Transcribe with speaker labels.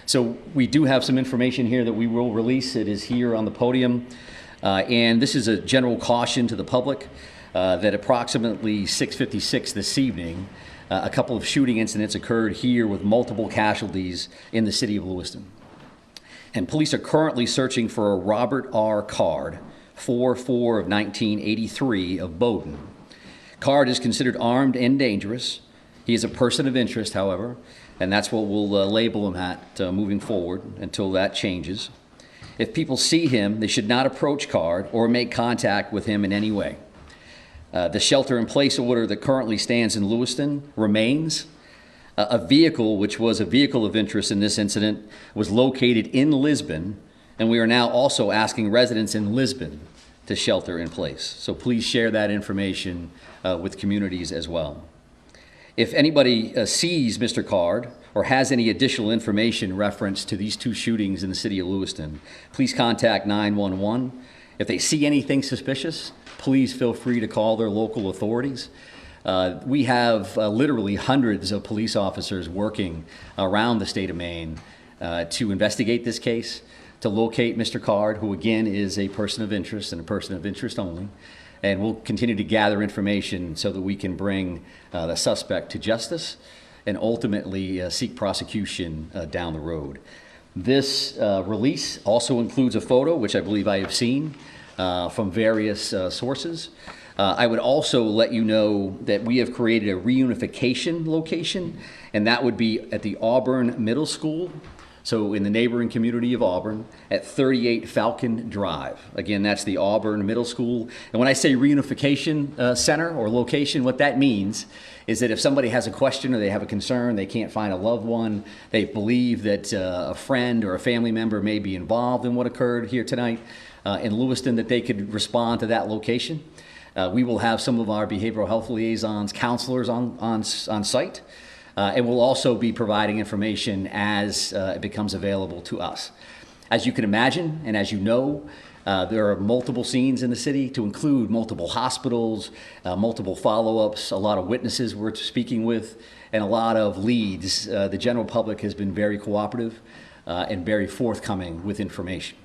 Speaker 1: So we do have some information here that we will release. It is here on the podium. And this is a general caution to the public that approximately 6:56 this evening, a couple of shooting incidents occurred here with multiple casualties in the city of Lewiston. And police are currently searching for a Robert R. Card, 4/4 of 1983 of Bowdoin. Card is considered armed and dangerous. He is a person of interest, however, and that's what we'll label him at moving forward until that changes. If people see him, they should not approach Card or make contact with him in any way. The shelter-in-place order that currently stands in Lewiston remains. A vehicle, which was a vehicle of interest in this incident, was located in Lisbon, and we are now also asking residents in Lisbon to shelter in place. So please share that information with communities as well. If anybody sees Mr. Card or has any additional information reference to these two shootings in the city of Lewiston, please contact 911. If they see anything suspicious, please feel free to call their local authorities. We have literally hundreds of police officers working around the state of Maine to investigate this case, to locate Mr. Card, who again is a person of interest and a person of interest only. And we'll continue to gather information so that we can bring the suspect to justice and ultimately seek prosecution down the road. This release also includes a photo, which I believe I have seen from various sources. I would also let you know that we have created a reunification location, and that would be at the Auburn Middle School, so in the neighboring community of Auburn, at 38 Falcon Drive. Again, that's the Auburn Middle School. And when I say reunification center or location, what that means is that if somebody has a question or they have a concern, they can't find a loved one, they believe that a friend or a family member may be involved in what occurred here tonight in Lewiston, that they could respond to that location. We will have some of our behavioral health liaisons, counselors on site. And we'll also be providing information as it becomes available to us. As you can imagine, and as you know, there are multiple scenes in the city, to include multiple hospitals, multiple follow-ups, a lot of witnesses we're speaking with, and a lot of leads. The general public has been very cooperative and very forthcoming with information.